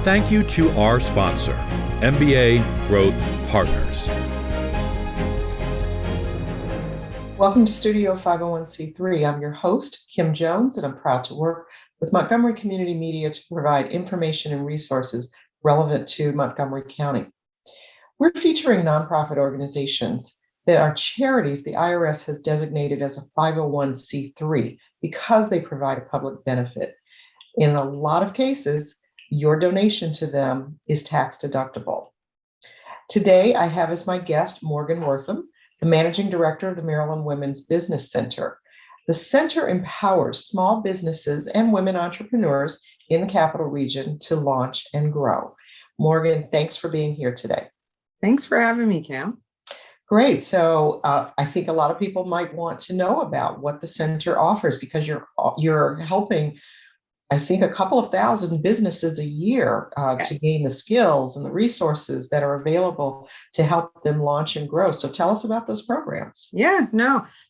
thank you to our sponsor, MBA Growth Partners. Welcome to Studio 501c3. I'm your host, Kim Jones, and I'm proud to work with Montgomery Community Media to provide information and resources relevant to Montgomery County. We're featuring nonprofit organizations that are charities the IRS has designated as a 501c3 because they provide a public benefit. In a lot of cases, your donation to them is tax deductible. Today, I have as my guest Morgan Wortham, the Managing Director of the Maryland Women's Business Center. The center empowers small businesses and women entrepreneurs in the Capital Region to launch and grow. Morgan, thanks for being here today. Thanks for having me, Cam. Great. So I think a lot of people might want to know about what the center offers because you're helping, I think, a couple of thousand businesses a year to gain the skills and the resources that are available to help them launch and grow. So tell us about those programs.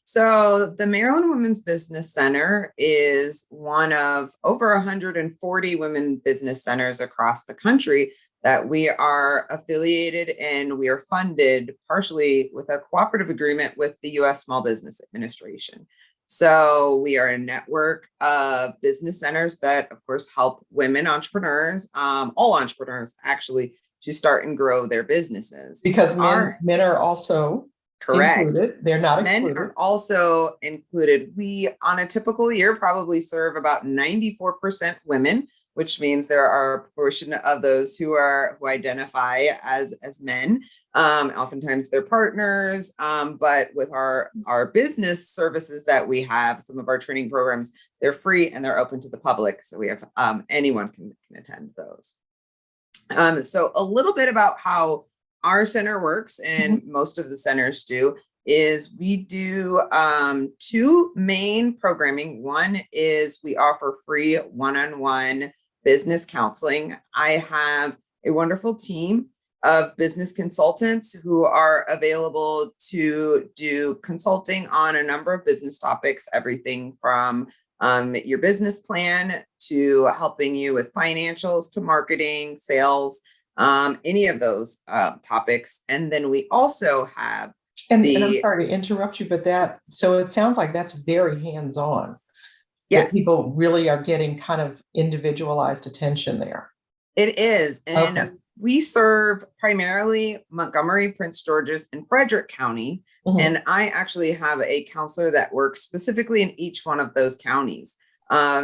So the Maryland Women's Business Center is one of over 140 women business centers across the country that we are affiliated and we are funded partially with a cooperative agreement with the U.S. Small Business Administration. So we are a network of business centers that, of course, help women entrepreneurs, all entrepreneurs actually, to start and grow their businesses. Because men are also included. They're not excluded. Men are also included. We, on a typical year, probably serve about 94% women, which means there are a portion of those who identify as men. Oftentimes they're partners, but with our business services that we have, some of our training programs, they're free and they're open to the public. So we have anyone can attend those. So a little bit about how our center works, and most of the centers do, is we do two main programming. One is we offer free one-on-one business counseling. I have a wonderful team of business consultants who are available to do consulting on a number of business topics, everything from your business plan to helping you with financials to marketing, sales, any of those topics. And then we also have and I'm sorry to interrupt you, but so it sounds like that's very hands-on. Yes. That people really are getting kind of individualized attention there. It is. And we serve primarily Montgomery, Prince George's, and Frederick County. And I actually have a counselor that works specifically in each one of those counties.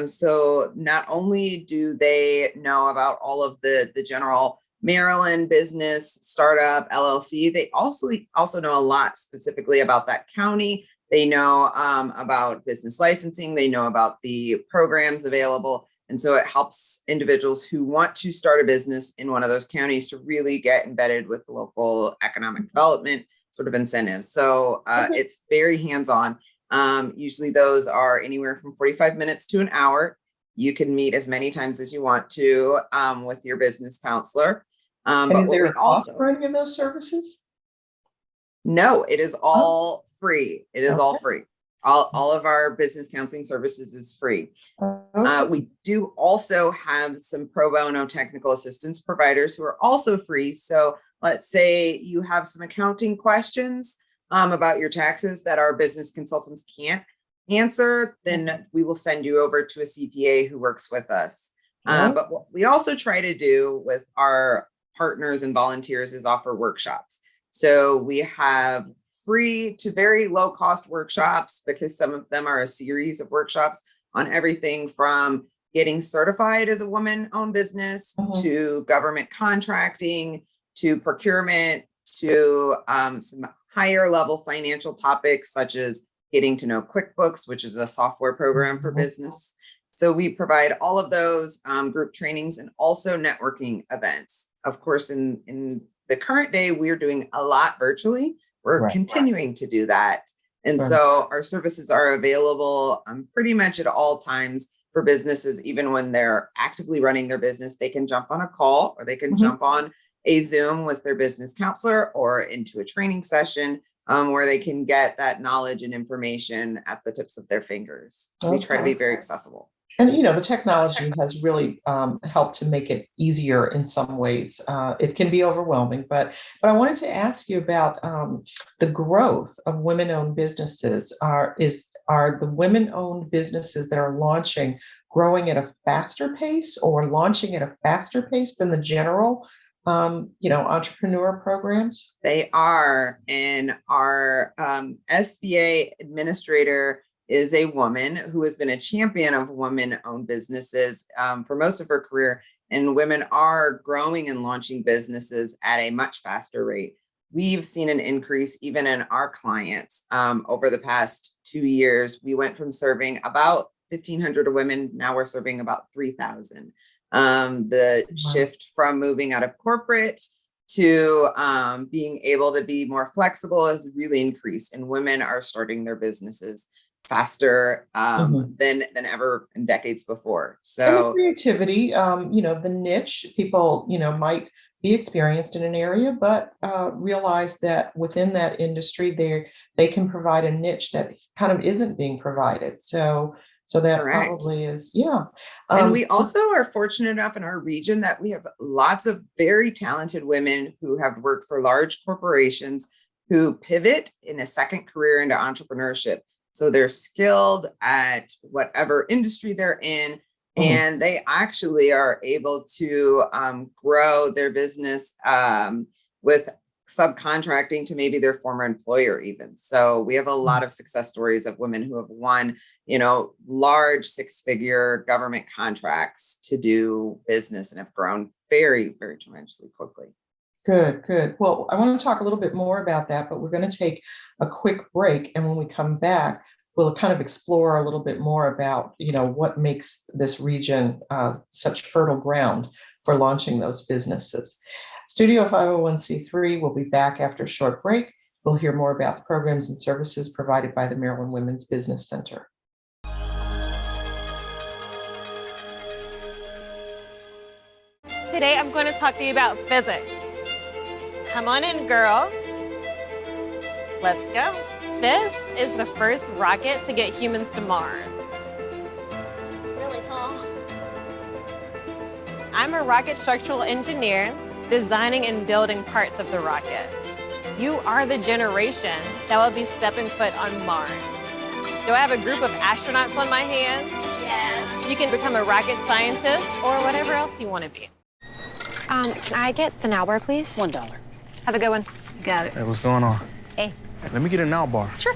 So not only do they know about all of the general Maryland business, startup, LLC, they also know a lot specifically about that county. They know about business licensing. They know about the programs available. And so it helps individuals who want to start a business in one of those counties to really get embedded with the local economic development sort of incentives. So it's very hands-on. Usually those are anywhere from 45 minutes to an hour. You can meet as many times as you want to with your business counselor. And but is there we a cost for any of those services? No, it is all free. It is all free. All of our business counseling services is free. We do also have some pro bono technical assistance providers who are also free. So let's say you have some accounting questions about your taxes that our business consultants can't answer, then we will send you over to a CPA who works with us. But what we also try to do with our partners and volunteers is offer workshops. So we have free to very low cost workshops, because some of them are a series of workshops on everything from getting certified as a woman-owned business to government contracting, to procurement, to some higher level financial topics, such as getting to know QuickBooks, which is a software program for business. So we provide all of those group trainings and also networking events. Of course, in the current day, we're doing a lot virtually. We're continuing to do that. And so our services are available pretty much at all times for businesses. Even when they're actively running their business, they can jump on a call, or they can jump on a Zoom with their business counselor, or into a training session where they can get that knowledge and information at the tips of their fingers. We try to be very accessible. And the technology has really helped to make it easier in some ways. It can be overwhelming, but I wanted to ask you about the growth of women-owned businesses. Are the women-owned businesses that are launching growing at a faster pace, or launching at a faster pace than the general, entrepreneur programs? They are, and our SBA administrator is a woman who has been a champion of women-owned businesses for most of her career, and women are growing and launching businesses at a much faster rate. We've seen an increase even in our clients over the past 2 years. We went from serving about 1,500 women, now we're serving about 3,000. The shift from moving out of corporate to being able to be more flexible has really increased, and women are starting their businesses faster than ever in decades before. And the So creativity, the niche, people, might be experienced in an area, but realize that within that industry, they can provide a niche that kind of isn't being provided. So that correct. probably is, yeah. And we also are fortunate enough in our region that we have lots of very talented women who have worked for large corporations who pivot in a second career into entrepreneurship. So they're skilled at whatever industry they're in, and they actually are able to grow their business with subcontracting to maybe their former employer even. So we have a lot of success stories of women who have won, large 6-figure government contracts to do business and have grown very, very tremendously quickly. Good, good. Well, I want to talk a little bit more about that, but we're going to take a quick break. And when we come back, we'll kind of explore a little bit more about, what makes this region such fertile ground for launching those businesses. Studio 501c3 will be back after a short break. We'll hear more about the programs and services provided by the Maryland Women's Business Center. Today I'm going to talk to you about physics. Come on in, girls. Let's go. This is the first rocket to get humans to Mars. Really tall. I'm a rocket structural engineer, designing and building parts of the rocket. You are the generation that will be stepping foot on Mars. Do I have a group of astronauts on my hands? Yes. You can become a rocket scientist or whatever else you want to be. Can I get the now bar, please? $1. Have a good one. Got it. Hey, what's going on? Hey. Let me get a now bar. Sure.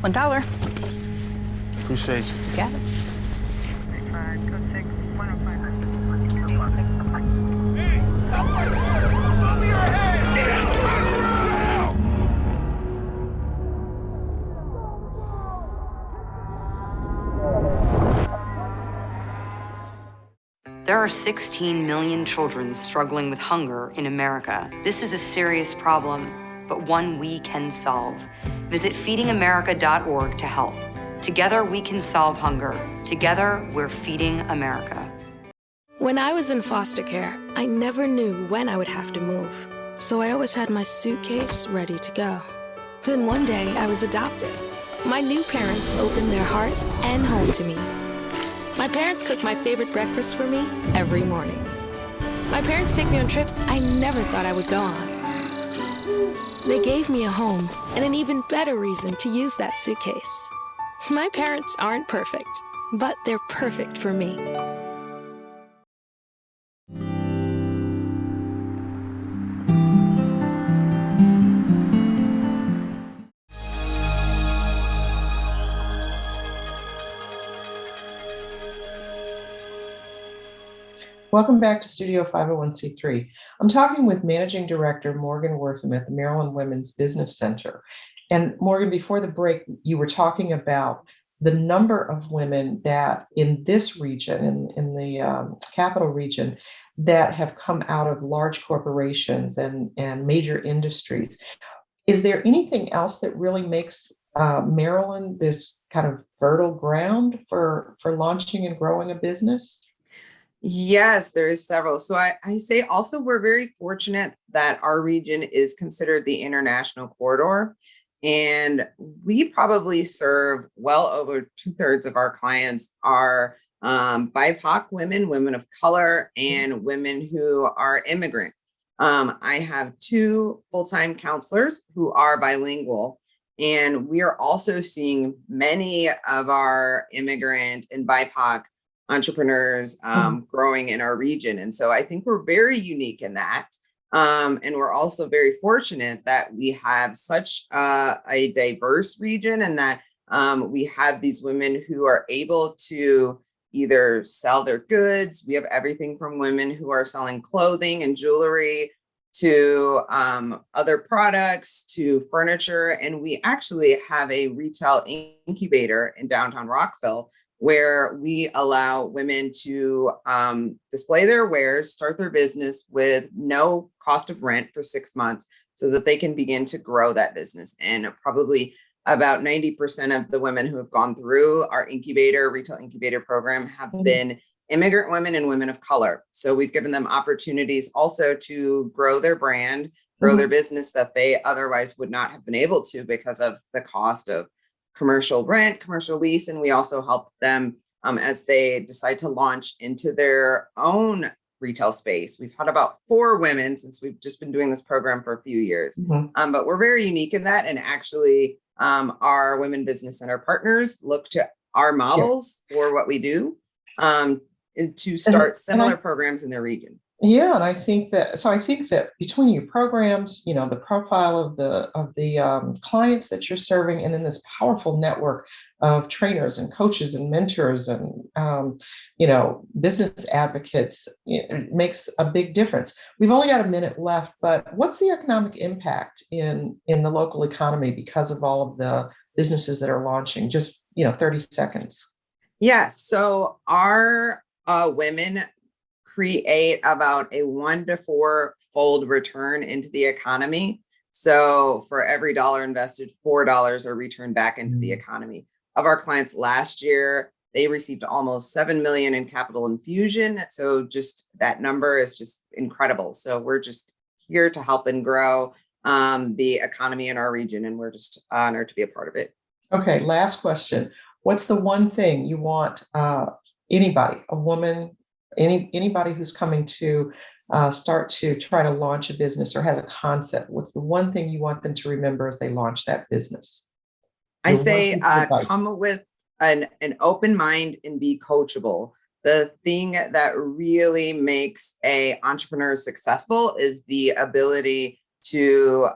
$1. Appreciate you. Got it. There are 16 million children struggling with hunger in America. This is a serious problem, but one we can solve. Visit feedingamerica.org to help. Together we can solve hunger. Together we're feeding America. When I was in foster care, I never knew when I would have to move. So I always had my suitcase ready to go. Then one day I was adopted. My new parents opened their hearts and home to me. My parents cook my favorite breakfast for me every morning. My parents take me on trips I never thought I would go on. They gave me a home and an even better reason to use that suitcase. My parents aren't perfect, but they're perfect for me. Welcome back to Studio 501c3. I'm talking with Managing Director Morgan Wortham at the Maryland Women's Business Center. And Morgan, before the break, you were talking about the number of women that in this region, in the capital region, that have come out of large corporations and major industries. Is there anything else that really makes Maryland this kind of fertile ground for launching and growing a business? Yes, there is several. So I say also we're very fortunate that our region is considered the international corridor. And we probably serve well over 2/3 of our clients are BIPOC women, women of color, and women who are immigrant. I have 2 full-time counselors who are bilingual, and we are also seeing many of our immigrant and BIPOC entrepreneurs growing in our region. And so I think we're very unique in that. And we're also very fortunate that we have such a diverse region, and that we have these women who are able to either sell their goods. We have everything from women who are selling clothing and jewelry to other products to furniture. And we actually have a retail incubator in downtown Rockville where we allow women to display their wares, start their business with no cost of rent for 6 months so that they can begin to grow that business. And probably about 90% of the women who have gone through our retail incubator program have been immigrant women and women of color. So we've given them opportunities also to grow their brand, grow their business that they otherwise would not have been able to because of the cost of commercial rent, commercial lease. And we also help them as they decide to launch into their own retail space. We've had about 4 women since we've just been doing this program for a few years. But we're very unique in that. And actually, our Women Business Center partners look to our models for what we do to start similar programs in their region. Yeah, and I think that between your programs, the profile of the clients that you're serving, and then this powerful network of trainers and coaches and mentors and business advocates, it makes a big difference. We've only got a minute left, but what's the economic impact in the local economy because of all of the businesses that are launching? Just 30 seconds. Yes. So our women create about a 1 to 4-fold return into the economy. So for every dollar invested, $4 are returned back into the economy. Of our clients last year, they received almost $7 million in capital infusion. So just that number is just incredible. So we're just here to help and grow the economy in our region, and we're just honored to be a part of it. Okay, last question. What's the one thing you want anybody, a woman, anybody who's coming to start to try to launch a business or has a concept, what's the one thing you want them to remember as they launch that business? I say come with an open mind and be coachable. The thing that really makes an entrepreneur successful is the ability to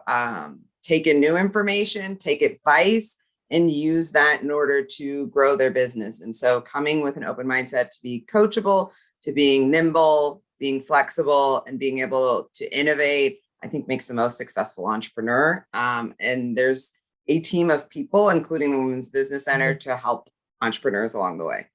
take in new information, take advice, and use that in order to grow their business. And so coming with an open mindset to be coachable, to being nimble, being flexible, and being able to innovate, I think makes the most successful entrepreneur. And there's a team of people, including the Women's Business Center, to help entrepreneurs along the way.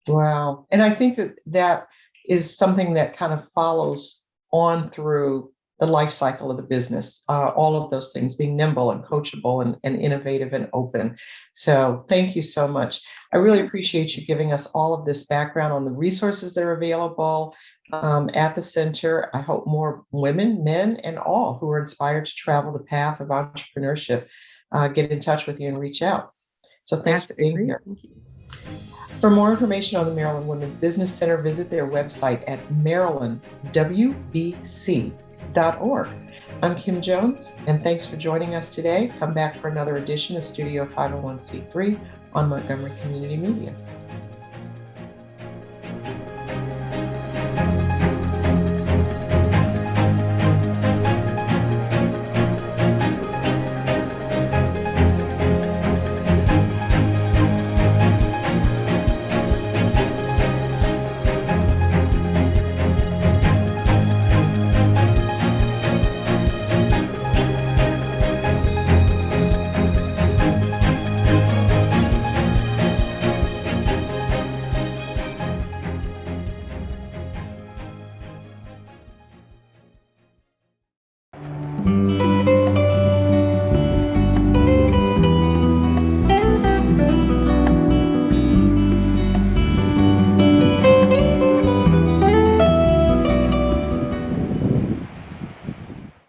Wow. And I think that is something that kind of follows on through the life cycle of the business, all of those things, being nimble and coachable and innovative and open. So thank you so much. I really appreciate you giving us all of this background on the resources that are available at the center. I hope more women, men, and all who are inspired to travel the path of entrepreneurship get in touch with you and reach out. So thanks for being here. For more information on the Maryland Women's Business Center, visit their website at marylandwbc.org. I'm Kim Jones, and thanks for joining us today. Come back for another edition of Studio 501c3 on Montgomery Community Media.